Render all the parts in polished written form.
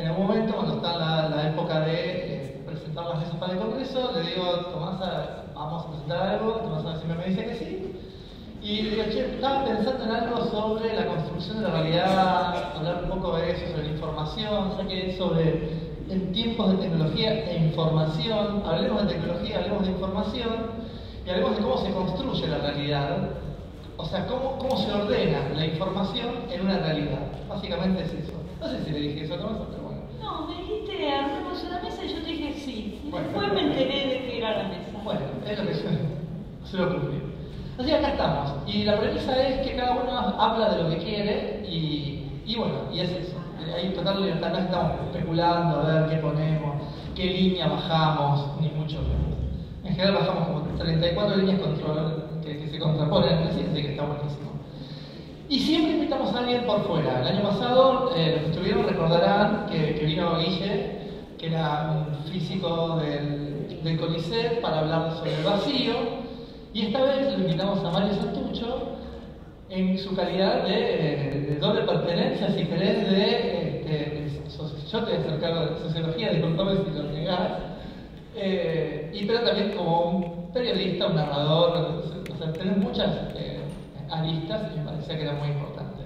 en algún momento, cuando está la época de presentar las mesas para el Congreso, le digo, Tomás, vamos a presentar algo, Tomás siempre me dice que sí. Y le digo, che, estaba pensando en algo sobre la construcción de la realidad, hablar un poco de eso, sobre la información, ya que sobre en tiempos de tecnología e información, hablemos de tecnología, hablemos de información, y hablemos de cómo se construye la realidad, o sea, cómo se ordena la información en una realidad. Básicamente es eso. No sé si le dije eso a Tomás, pero bueno. No, me dijiste, armemos una mesa y yo te dije sí. Y bueno, después me enteré de que era la mesa. Bueno, es lo que se lo cumplí. Así que acá estamos. Y la premisa es que cada uno habla de lo que quiere y bueno, y es eso. Hay total libertad, no estamos especulando a ver qué ponemos, qué línea bajamos, ni mucho menos. En general bajamos como 34 líneas que se contraponen entre sí, así que está buenísimo. Y siempre invitamos a alguien por fuera. El año pasado, los que estuvieron recordarán que vino Guille, que era un físico del CONICET, para hablar sobre el vacío. Y esta vez lo invitamos a Mario Santucho en su calidad de doble pertenencia, si querés, yo te voy a hacer cargo de sociología, disculpame si lo negás, pero también como un periodista, un narrador, o sea, tenés muchas aristas y me parecía que era muy importante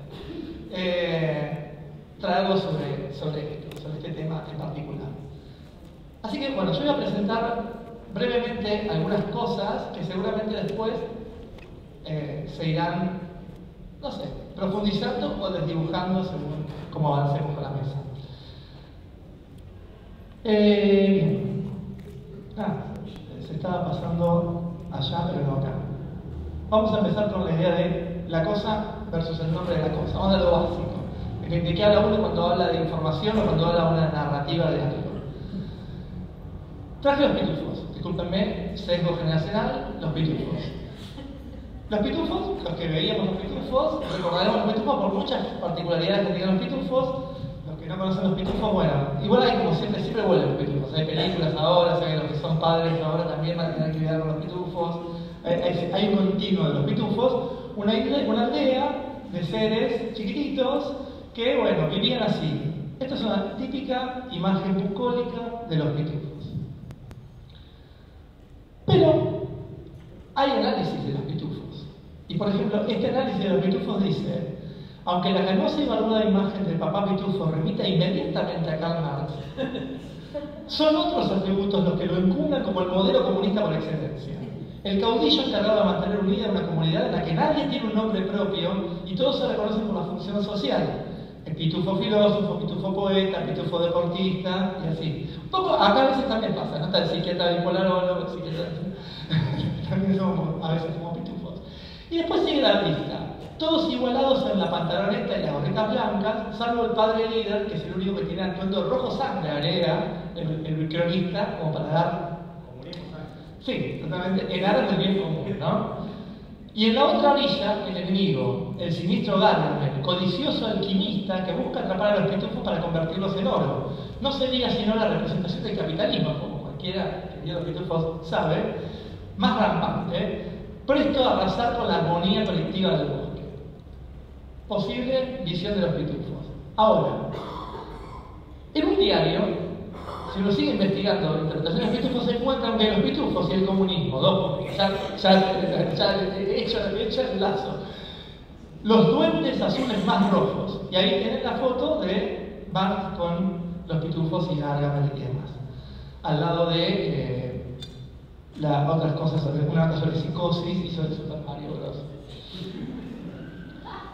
traer algo sobre este tema en particular. Así que bueno, yo voy a presentar brevemente algunas cosas que seguramente después se irán, no sé, profundizando o desdibujando según cómo avancemos con la mesa. Se estaba pasando allá, pero no acá. Vamos a empezar con la idea de la cosa versus el nombre de la cosa. Vamos a lo básico. ¿De qué habla uno cuando habla de información o cuando habla de una narrativa de algo? Traje los pitufos. Discúlpenme, sesgo generacional, los pitufos. Los pitufos, los que veíamos los pitufos, recordaremos los pitufos por muchas particularidades que tienen los pitufos. Los que no conocen los pitufos, bueno, igual hay como siempre vuelven los pitufos. Hay películas ahora, o sea que los que son padres ahora también van a tener que lidiar con los pitufos. Hay un continuo de los pitufos, una aldea de seres chiquititos que, bueno, vivían así. Esta es una típica imagen bucólica de los pitufos. Pero hay análisis de los pitufos. Y por ejemplo, este análisis de los pitufos dice: aunque la hermosa y barbuda imagen del papá pitufo remita inmediatamente a Karl Marx, son otros atributos los que lo encumbran como el modelo comunista por excelencia. El caudillo encargado de mantener unida una comunidad en la que nadie tiene un nombre propio y todos se reconocen por la función social. El pitufo filósofo, pitufo poeta, pitufo deportista y así. Un poco, acá a veces también pasa, ¿no? Está el psiquiatra bipolarólogo, el psiquiatra... también somos a veces como pitufos. Y después sigue la lista. Todos igualados en la pantaloneta y las gorritas blancas, salvo el padre líder, que es el único que tiene atuendo rojo sangre, agrega el cronista, como para dar... Sí, totalmente, en aras del bien común, ¿no? Y en la otra orilla, el enemigo, el siniestro Gargamel, codicioso alquimista que busca atrapar a los pitufos para convertirlos en oro. No se diga sino la representación del capitalismo, como cualquiera que vio los pitufos sabe, más rampante, presto a arrasar con la armonía colectiva del bosque. Posible visión de los pitufos. Ahora, en un diario, si uno sigue investigando interpretaciones de pitufos, se encuentran que los pitufos y el comunismo, ya hecho el lazo. Los duendes azules más rojos. Y ahí tienen la foto de Bart con los pitufos y Gargamel y demás. Al lado de otras cosas, una cosa sobre psicosis y sobre Super Mario Bros.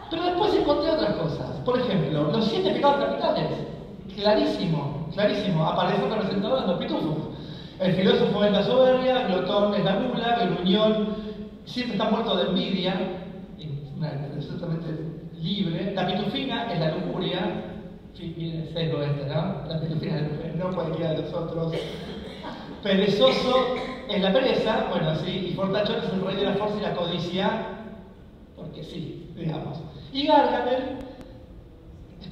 Pero después encontré otras cosas. Por ejemplo, los 7 pecados capitales. Clarísimo, aparecen representados en los pitufos. El filósofo es la soberbia, Glotón es la gula, Gruñón siempre está muerto de envidia, absolutamente libre. La pitufina es la lujuria, miren el sesgo ¿no? La pitufina es la lujuria, no cualquiera de los otros. Perezoso es la pereza, bueno, sí, y Fortachón es el rey de la fuerza y la codicia, porque sí, digamos. Y Gargamel,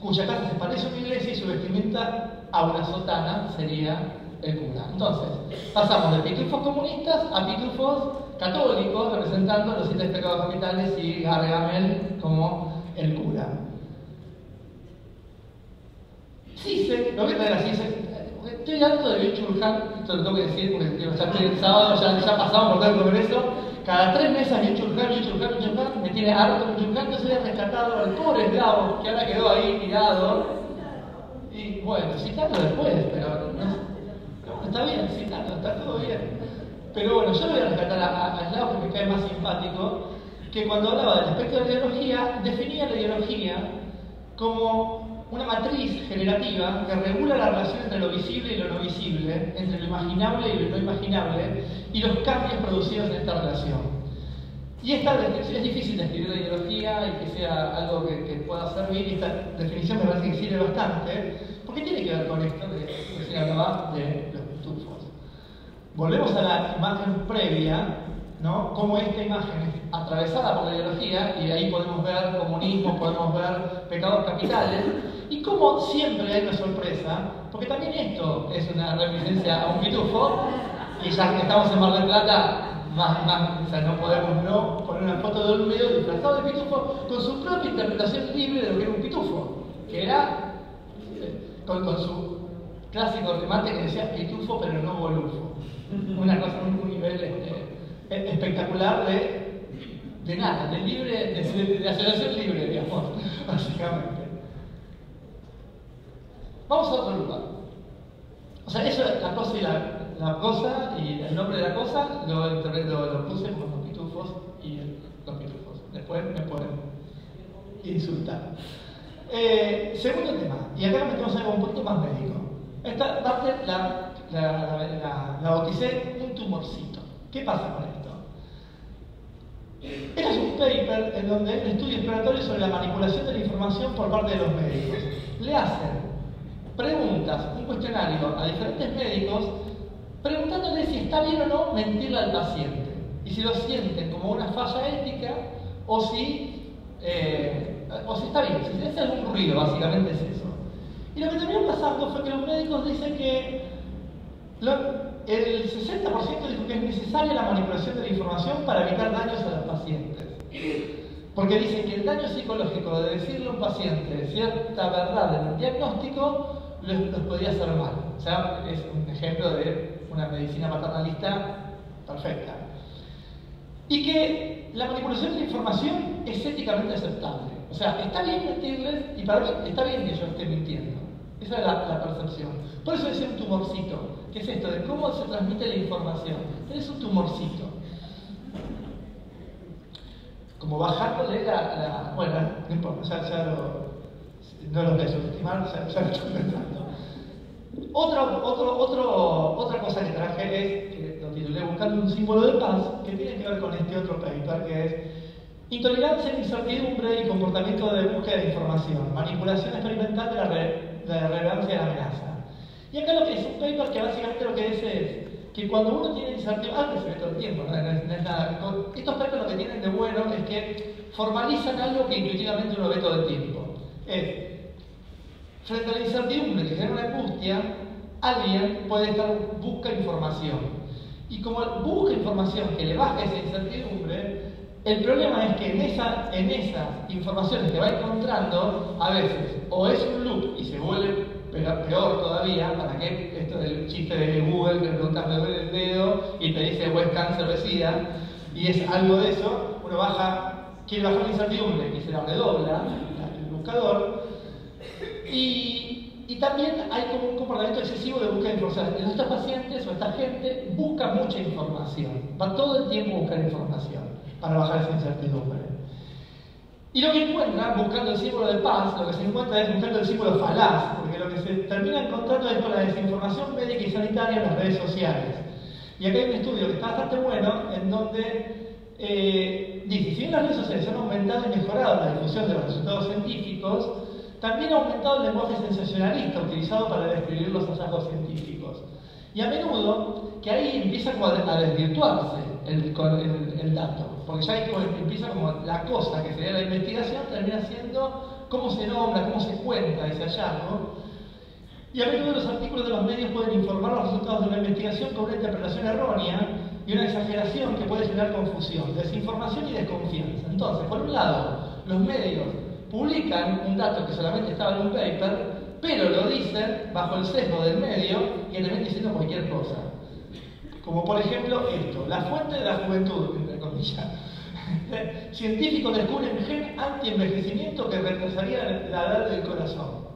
cuya casa se parece a una iglesia y su vestimenta a una sotana, sería el cura. Entonces, pasamos de pitufos comunistas a pitufos católicos, representando los 7 pecados capitales y Gargamel como el cura. CISEC, lo voy a traer a CISEC, estoy harto de Byung-Chul Han, esto lo tengo que decir porque ya estoy el sábado, ya pasamos por todo el congreso, cada 3 meses Byung-Chul Han, me tiene harto Byung-Chul Han, entonces he rescatado al pobre esclavo que ahora quedó ahí tirado, y bueno, citarlo después, pero no, está bien, citarlo, está todo bien. Pero bueno, yo lo voy a rescatar a Slavoj, que me cae más simpático, que cuando hablaba del aspecto de la ideología, definía la ideología como una matriz generativa que regula la relación entre lo visible y lo no visible, entre lo imaginable y lo no imaginable, y los cambios producidos en esta relación. Y esta definición es difícil de escribir la ideología y que sea algo que pueda servir, y esta definición me parece que sirve bastante, porque tiene que ver con esto que se hablaba de los pitufos. Volvemos a la imagen previa, ¿no? Cómo esta imagen es atravesada por la ideología, y de ahí podemos ver comunismo, podemos ver pecados capitales, y cómo siempre hay una sorpresa, porque también esto es una reminiscencia a un pitufo, y ya que estamos en Mar del Plata, o sea, no podemos no poner una foto de un medio disfrazado de pitufo con su propia interpretación libre de lo que era un pitufo, que era con su clásico remate que decía pitufo pero no bolufo. Una cosa, un nivel espectacular de nada, de libre, de asociación libre, digamos, básicamente. Vamos a otro lugar. O sea, eso es la cosa y la cosa, y el nombre de la cosa lo puse como los pitufos y los pitufos. Después me pueden insultar. Segundo tema, y acá metemos algo un poquito más médico. Esta parte la bauticé un tumorcito. ¿Qué pasa con esto? Este es un paper en donde hay un estudio exploratorio sobre la manipulación de la información por parte de los médicos. Le hacen preguntas, un cuestionario a diferentes médicos, preguntándole si está bien o no mentirle al paciente, y si lo sienten como una falla ética o si está bien, si hace algún ruido, básicamente es eso. Y lo que terminó pasando fue que los médicos dicen que el 60% dijo que es necesaria la manipulación de la información para evitar daños a los pacientes. Porque dicen que el daño psicológico de decirle a un paciente cierta verdad en el diagnóstico los podía hacer mal. O sea, es un ejemplo de una medicina paternalista perfecta. Y que la manipulación de la información es éticamente aceptable. O sea, está bien mentirles, y para mí está bien que yo esté mintiendo. Esa es la percepción. Por eso decía un tumorcito, que es esto de cómo se transmite la información. Es un tumorcito. Como bajándole bueno, no importa, no lo voy a subestimar, ya lo estoy pensando. Otra cosa que traje es, que lo titulé Buscando un símbolo de paz, que tiene que ver con este otro paper, que es Intolerancia, incertidumbre y comportamiento de búsqueda de información, manipulación experimental de la relevancia de la amenaza. Y acá lo que es un paper que básicamente lo que dice es que cuando uno tiene incertidumbre, antes se ve todo el tiempo, no es nada. Estos papers lo que tienen de bueno es que formalizan algo que intuitivamente uno ve todo el tiempo. Frente a la incertidumbre que genera una angustia, alguien puede busca información. Y como busca información que le baja esa incertidumbre, el problema es que en esas informaciones que va encontrando, a veces o es un loop y se vuelve peor todavía, para que esto del chiste de Google que preguntas el dedo y te dice o es cáncer o es SIDA, y es algo de eso, uno quiere bajar la incertidumbre y se la redobla el buscador, y también hay como un comportamiento excesivo de búsqueda de información. Estos pacientes o esta gente busca mucha información, va todo el tiempo a buscar información para bajar esa incertidumbre. Y lo que encuentran, buscando el símbolo de paz, lo que se encuentra es buscando el símbolo falaz, porque lo que se termina encontrando es con la desinformación médica y sanitaria en las redes sociales. Y acá hay un estudio que está bastante bueno, en donde dice, si bien las redes sociales han aumentado y mejorado la difusión de los resultados científicos, también ha aumentado el lenguaje sensacionalista utilizado para describir los hallazgos científicos. Y a menudo que ahí empieza a desvirtuarse el dato, porque ya empieza como la cosa que sería la investigación, termina siendo cómo se nombra, cómo se cuenta ese hallazgo. Y a menudo los artículos de los medios pueden informar los resultados de una investigación con una interpretación errónea y una exageración que puede generar confusión, desinformación y desconfianza. Entonces, por un lado, los medios publican un dato que solamente estaba en un paper, pero lo dicen bajo el sesgo del medio y también diciendo cualquier cosa. Como por ejemplo esto, la fuente de la juventud, entre comillas. Científicos descubren gen anti-envejecimiento que retrasaría la edad del corazón.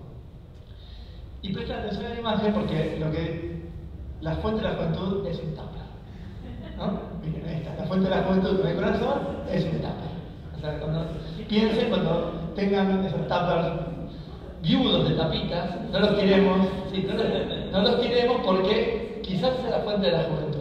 Y presta atención a la imagen porque la fuente de la juventud es un tupper, ¿no? Miren, ahí está, la fuente de la juventud con el corazón es un tupper. O sea, piensen cuando tengan esos tuppers viudos de tapitas, no los queremos, sí, no los queremos porque quizás sea la fuente de la juventud.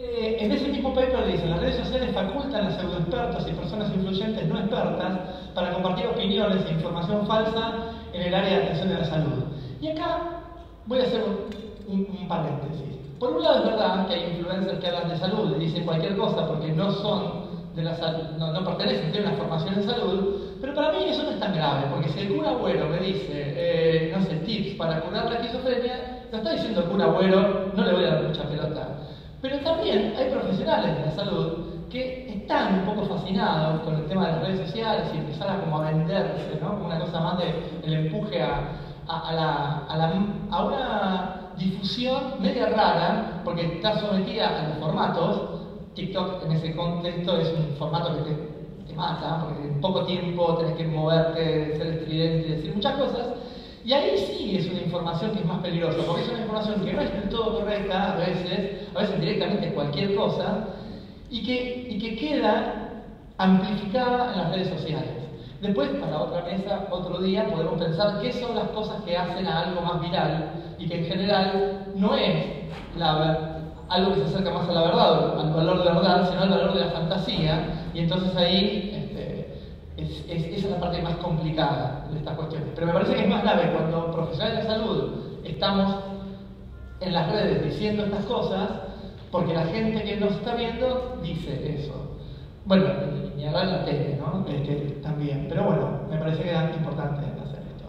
En ese mismo paper dice, las redes sociales facultan a pseudoexpertos y personas influyentes no expertas para compartir opiniones e información falsa en el área de atención de la salud. Y acá voy a hacer un paréntesis. Por un lado es verdad que hay influencers que hablan de salud y dicen cualquier cosa porque no son de la salud, no pertenecen, tienen una formación en salud, pero para mí eso no es tan grave, porque si el cura Agüero me dice, no sé, tips para curar la esquizofrenia, lo está diciendo el cura Agüero, no le voy a dar mucha pelota. Pero también hay profesionales de la salud que están un poco fascinados con el tema de las redes sociales y empezar a como a venderse, ¿no? Como una cosa más del empuje a una difusión media rara, porque está sometida a los formatos. TikTok en ese contexto es un formato que te mata, porque en poco tiempo tenés que moverte, ser estridente y decir muchas cosas. Y ahí sí es una información que es más peligrosa, porque es una información que no es del todo correcta a veces directamente cualquier cosa, y que queda amplificada en las redes sociales. Después, para otra mesa, otro día, podemos pensar qué son las cosas que hacen a algo más viral, y que en general no es algo que se acerca más a la verdad, al valor de la verdad, sino al valor de la fantasía, y entonces ahí esa es la parte más complicada de estas cuestiones. Pero me parece que es más grave cuando profesionales de salud estamos en las redes diciendo estas cosas, porque la gente que nos está viendo dice eso. Bueno, ni hablar en la tele, ¿no? También. Pero bueno, me parece que era importante hacer esto.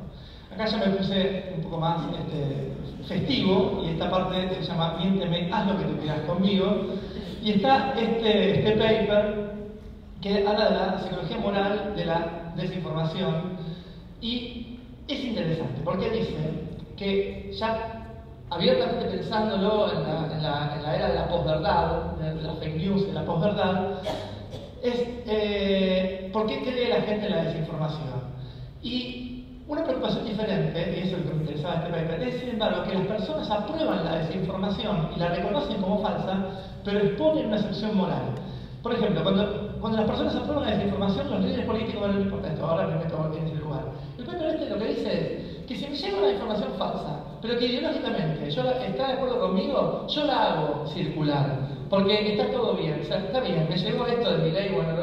Acá ya me puse un poco más festivo, y esta parte se llama Miénteme, haz lo que tú quieras conmigo. Y está este paper que habla de la psicología moral de la desinformación, y es interesante porque dice que ya abiertamente pensándolo en la era de la posverdad, de la fake news, de la posverdad, ¿por qué cree la gente en la desinformación? Y una preocupación diferente, y eso es lo que me interesaba este paper, es sin embargo que las personas aprueban la desinformación y la reconocen como falsa, pero exponen una excepción moral. Por ejemplo, cuando las personas aprueban la desinformación, los líderes políticos, no importa esto, ahora me meto en ese lugar. El paper lo que dice es que si me llega una información falsa, pero que ideológicamente está de acuerdo conmigo, yo la hago circular, porque está todo bien, o sea, está bien, me llegó esto de mi ley, bueno,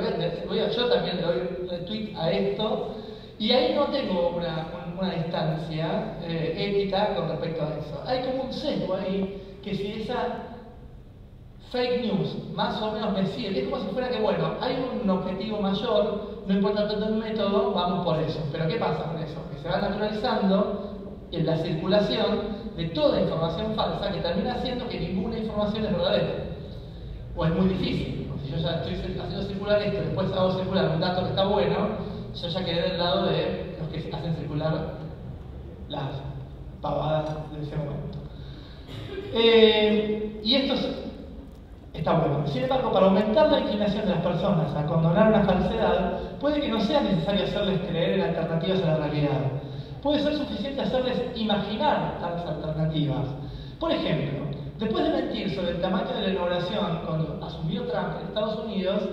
yo también le doy retweet a esto, y ahí no tengo una distancia ética con respecto a eso. Hay como un sesgo ahí, que si esa fake news más o menos me sigue, es como si fuera que, bueno, hay un objetivo mayor, no importa tanto el método, vamos por eso. Pero ¿qué pasa con eso? Que se va naturalizando en la circulación de toda información falsa, que termina haciendo que ninguna información es verdadera. O es muy difícil, porque si yo ya estoy haciendo circular esto, después hago circular un dato que está bueno, yo ya quedé del lado de los que hacen circular las pavadas de ese momento. Y esto está bueno. Sin embargo, para aumentar la inclinación de las personas a condonar una falsedad, puede que no sea necesario hacerles creer en alternativas a la realidad. Puede ser suficiente hacerles imaginar tales alternativas. Por ejemplo, después de mentir sobre el tamaño de la inauguración cuando asumió Trump en Estados Unidos,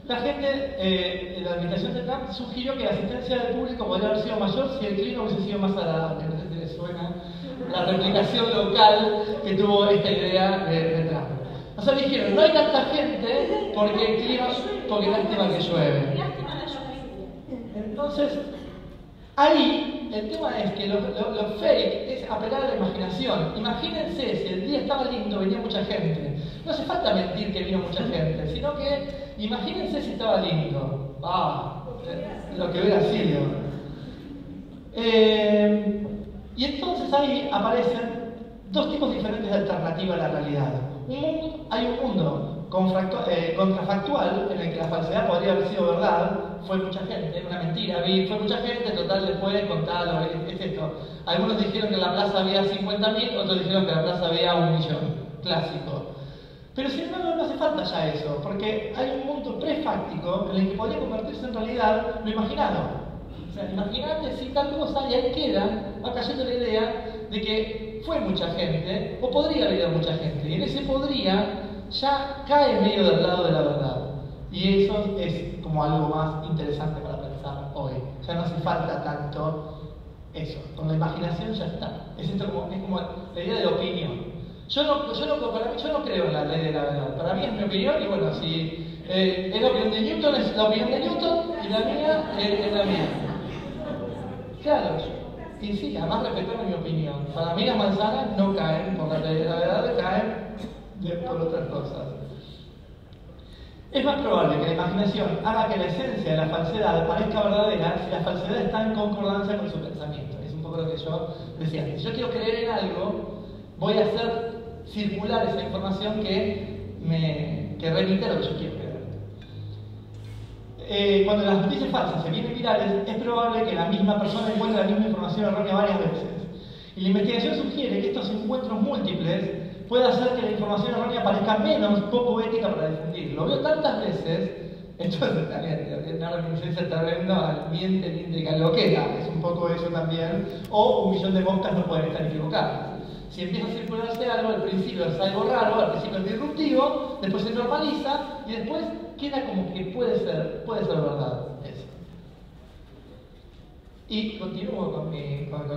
la gente de la administración de Trump sugirió que la asistencia del público podría haber sido mayor si el clima hubiese sido más agradable. No sé si les suena la replicación local que tuvo esta idea de Trump. O sea, dijeron, no hay tanta gente porque el clima, porque lástima que llueve. Entonces, ahí el tema es que lo fake es apelar a la imaginación. Imagínense, si el día estaba lindo, venía mucha gente. No hace falta mentir que vino mucha gente, sino que imagínense si estaba lindo. Lo que hubiera sido. Y entonces ahí aparecen dos tipos diferentes de alternativa a la realidad. Hay un mundo contrafactual, en el que la falsedad podría haber sido verdad, fue mucha gente, una mentira, fue mucha gente, total después contarlo, es esto. Algunos dijeron que en la plaza había 50.000, otros dijeron que en la plaza había 1 millón, clásico. Pero sin embargo no hace falta ya eso, porque hay un mundo prefáctico en el que podría convertirse en realidad lo imaginado. O sea, imagínate si tal cosa y ahí queda, va cayendo la idea de que fue mucha gente, o podría haber ido mucha gente, y en ese podría ya cae medio del lado de la verdad. Y eso es como algo más interesante para pensar hoy. Ya no hace falta tanto eso, con la imaginación ya está. Es como la idea de opinión. Yo no creo en la ley de la verdad. Para mí es mi opinión y bueno, si es la opinión de Newton, es la opinión de Newton y la mía es la mía. Claro, y sí, además respetando mi opinión. Para mí las manzanas no caen por la ley de la verdad, caen por otras cosas. Es más probable que la imaginación haga que la esencia de la falsedad parezca verdadera si la falsedad está en concordancia con su pensamiento. Es un poco lo que yo decía antes. Si yo quiero creer en algo, voy a hacer circular esa información que remite a lo que yo quiero creer. Cuando las noticias falsas se vienen virales, es probable que la misma persona encuentre la misma información errónea varias veces. Y la investigación sugiere que estos encuentros múltiples puede hacer que la información errónea parezca menos poco ética para difundir. Lo veo tantas veces, entonces también una reminiscencia tremendo al miente, lo que era, es un poco eso también, o 1 millón de moscas no pueden estar equivocadas. Si empieza a circularse algo, al principio es algo raro, al principio es disruptivo, después se normaliza y después queda como que puede ser verdad eso. Y continúo con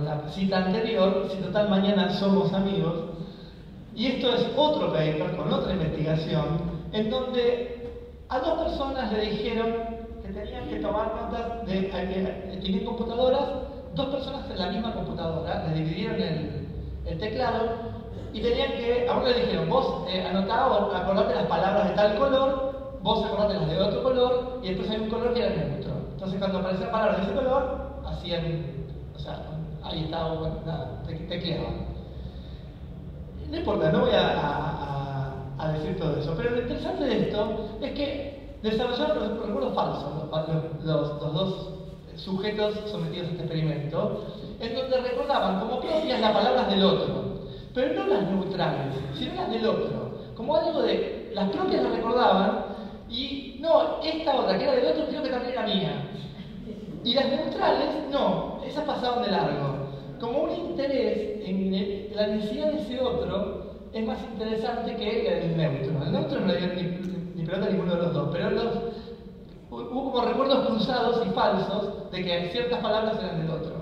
la cita anterior, si total mañana somos amigos. Y esto es otro paper con otra investigación en donde a 2 personas le dijeron que tenían que tomar notas tenían computadoras, 2 personas en la misma computadora, les dividieron el teclado y tenían que, a uno le dijeron, vos anotá o acordate las palabras de tal color, vos acordate las de otro color y después hay un color que era neutro. Entonces cuando aparecían palabras de ese color, hacían, o sea, ahí estaba, bueno, nada, tecleaban. No importa, no voy a decir todo eso, pero lo interesante de esto es que desarrollaron los recuerdos falsos, los 2 sujetos sometidos a este experimento, en donde recordaban como propias las palabras del otro, pero no las neutrales, sino las del otro. Como algo de, las propias las recordaban y no, esta otra que era del otro creo que también era mía. Y las neutrales, no, esas pasaban de largo. Como un interés en la necesidad de ese otro es más interesante que el neutro. El neutro no le dio ni pelota a ninguno de los dos, pero hubo como recuerdos cruzados y falsos de que ciertas palabras eran del otro.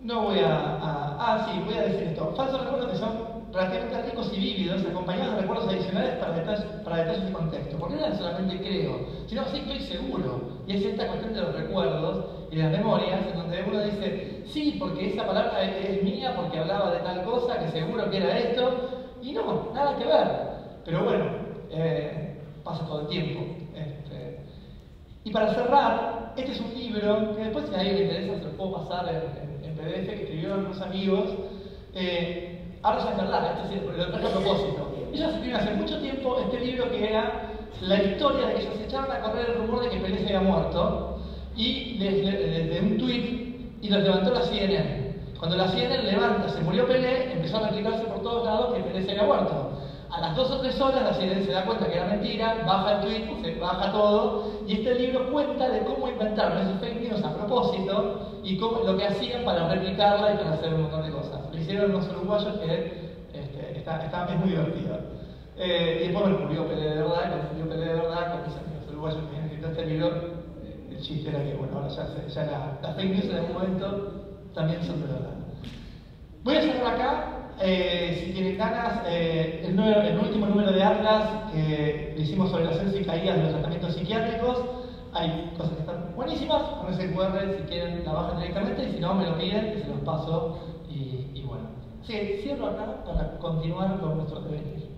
No voy voy a decir esto. Falsos recuerdos que son relativamente ricos y vívidos, acompañados de recuerdos adicionales para detalles de contexto. Porque no era solamente creo, sino sí estoy seguro. Y es esta cuestión de los recuerdos y de las memorias, en donde uno dice, sí, porque esa palabra es mía, porque hablaba de tal cosa, que seguro que era esto, y no, nada que ver. Pero bueno, pasa todo el tiempo. Y para cerrar, este es un libro que después si a alguien le interesa se lo puedo pasar en PDF, que escribieron unos amigos. Ahora ya es verdad, lo traje a propósito. Ellos escribieron hace mucho tiempo este libro que era la historia de que ellos se echaron a correr el rumor de que Pelé se había muerto y desde un tweet y los levantó la CNN. Cuando la CNN levanta, se murió Pelé, empezó a replicarse por todos lados que Pelé se había muerto. A las 2 o 3 horas la CNN se da cuenta que era mentira, baja el tweet, se baja todo y este libro cuenta de cómo inventaron esos fake news a propósito y lo que hacían para replicarla y para hacer un montón de cosas. Lo hicieron unos uruguayos que es muy divertido. Y después me murió Pelé de verdad, cuando murió Pelé de verdad, con mis amigos uruguayos me habían escrito este libro, el chiste era que, bueno, ahora ya las fake news en algún momento también son de verdad. Voy a cerrar acá. Si tienen ganas, el último número de Atlas que hicimos sobre las ascensos y caídas de los tratamientos psiquiátricos, hay cosas que están buenísimas, con ese QR si quieren la bajan directamente y si no me lo piden y se los paso y bueno. Sí, cierro acá para continuar con nuestro devenir.